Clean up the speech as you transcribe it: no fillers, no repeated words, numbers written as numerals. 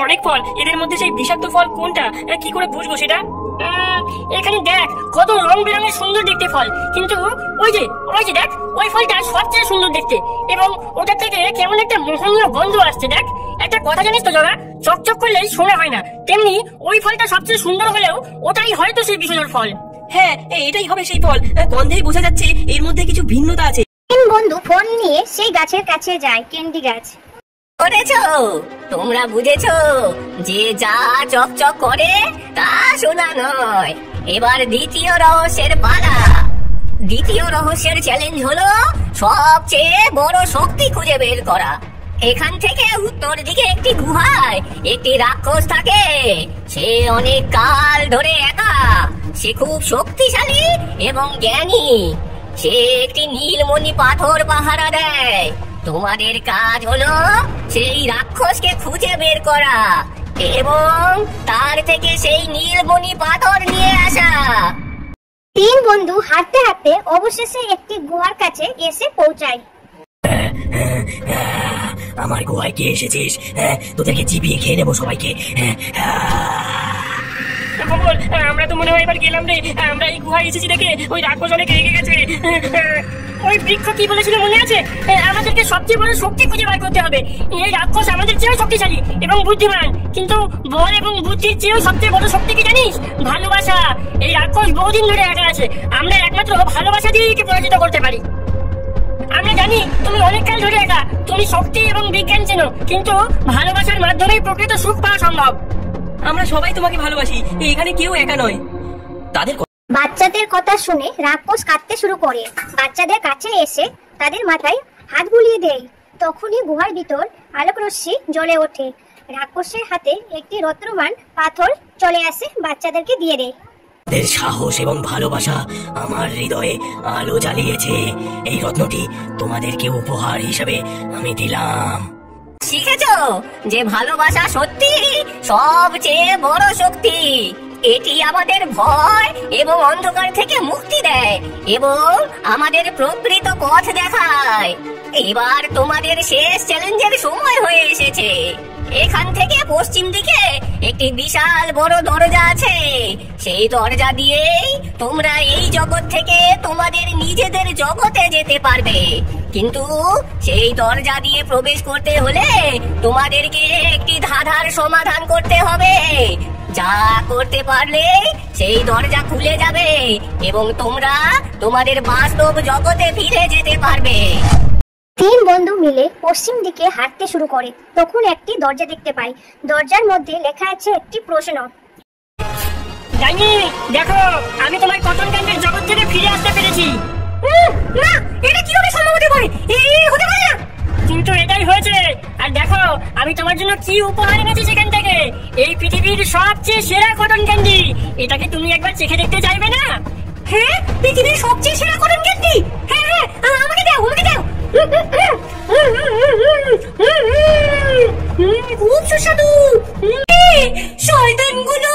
অনেক ফল, এদের মধ্যে সেই বিষাক্ত ফল কোনটা কি করে বুঝবো সেটা? এখানে দেখ কত রং বেরঙের সুন্দর দেখতে ফল, কিন্তু ওই যে দেখ ওই ফলটা সবচেয়ে সুন্দর দেখতে, এবং ওটা থেকে কেমন একটা মোহনীয় গন্ধ আসছে। দেখ একটা কথা জানিস তো জগা, চকচক করলেই শোনা হয় না, তেমনি ওই ফলটা সবচেয়ে সুন্দর হলেও ওটাই হয়তো সেই বিষধর ফল। হ্যাঁ, এটাই হবে সেই ফল। গন্ধেই বোঝা যাচ্ছে এর মধ্যে কিছু ভিন্নতা আছে। তিন বন্ধু ফোন নিয়ে সেই গাছের কাছে যায়, ক্যান্ডি গাছ। করেছো তোমরা, বুঝেছো যে যা চকচক করে তা শোনা নয়। এবার দ্বিতীয় রহস্যের পালা। দ্বিতীয় রহস্যের চ্যালেঞ্জ হলো সবচেয়ে বড় শক্তি খুঁজে বের করা। এখান থেকে উত্তর দিকে একটি গুহায় একটি রাক্ষস থাকে। সে অনেক কাল ধরে একা, সে খুব শক্তিশালী এবং জ্ঞানী। সে একটি নীলমণি পাথর পাহারা দেয়। তোমাদের কাজ হলো সেই রাক্ষসকে খুঁজে বের করা এবং তার থেকে সেই নীলমণি পাথর নিয়ে আসা। তিন বন্ধু হাঁটতে হাঁটতে অবশেষে একটি গুহার কাছে এসে পৌঁছায়। আমার গুহায় কে এসেছিস? তোদেরকে চিবিয়ে খেয়ে নেবো সবাইকে। আমরা তো মনে হয় এবার গেলাম রে। আমরা এই গুহায় এসেছি দেখে ওই রাক্ষস অনেক রেগে গেছে। ওই বৃক্ষ কি বলেছিল মনে আছে? আমাদেরকে সবচেয়ে বড় শক্তি খুঁজে বার করতে হবে। এই রাক্ষস আমাদের চেয়েও শক্তিশালী এবং বুদ্ধিমান, কিন্তু বল এবং বুদ্ধির চেয়েও সবচেয়ে বড় শক্তি কি জানিস? ভালোবাসা। এই রাক্ষস বহুদিন ধরে একা আছে, আমরা একমাত্র ভালোবাসা দিয়ে একে পরাজিত করতে পারি। আমরা জানি তুমি অনেককাল ধরে একা, তুমি শক্তি এবং বিজ্ঞান চেনো, কিন্তু ভালোবাসার মাধ্যমেই প্রকৃত সুখ পাওয়া সম্ভব। আমরা সবাই তোমাকে ভালোবাসি, এখানে কেউ একা নয়। বাচ্চাদের কথা শুনে রাক্ষস কাঁদতে শুরু করে। বাচ্চাদের কাছে এসে তাদের মাথায় হাত বুলিয়ে দেয়। তখনই গুহার ভিতর আলোক রশ্মি জ্বলে ওঠে। রাক্ষসের হাতে একটি রত্নবান পাথর চলে আসে, বাচ্চাদেরকে দিয়ে দেয়। এর সাহস এবং ভালোবাসা আমার হৃদয়ে আলো জ্বালিয়েছে। এই রত্নটি তোমাদেরকে উপহার হিসেবে আমি দিলাম। শিখেছো যে ভালোবাসা সত্যি সবচেয়ে বড় শক্তি। এটি আমাদের ভয় এবং অন্ধকার থেকে মুক্তি দেয় এবং আমাদের প্রকৃত পথ দেখায়। এবার তোমাদের শেষ চ্যালেঞ্জের সময় হয়ে এসেছে। এখান থেকে পশ্চিম দিকে একটি বিশাল বড় দরজা আছে। সেই দরজা দিয়েই তোমরা এই জগৎ থেকে তোমাদের নিজেদের জগতে যেতে পারবে, কিন্তু সেই দরজা দিয়ে প্রবেশ করতে হলে তোমাদেরকে একটি ধাঁধার সমাধান করতে হবে। যা করতে পারলে সেই দরজা খুলে যাবে এবং তোমরা তোমাদের বাস্তব জগতে ফিরে যেতে পারবে। তিন বন্ধু মিলে পশ্চিম দিকে হাঁটতে শুরু করে। তখন একটি দরজা দেখতে পায়। দরজার মধ্যে লেখা আছে একটি প্রশ্ন। জানি, দেখো আমি তোমার কটন ক্যান্ডির জগৎ থেকে ফিরে আসতে পেরেছি। না, এটা কিভাবে সম্ভব হতে পারে? হতে পারে না। কিন্তু এটাই হয়েছে। আর দেখো আমি তোমার জন্য কি উপহার এনেছি সেখান থেকে। এই পৃথিবীর সবচেয়ে সেরা কটন ক্যান্ডি। এটাকে তুমি একবার চেখে দেখতে চাইবে না? হ্যাঁ, পৃথিবীর সবচেয়ে সেরা কটন ক্যান্ডি। হ্যাঁ হ্যাঁ, আমাকে দাও, আমাকে দাও। খুব সুস্বাদু। শয়তানগুলো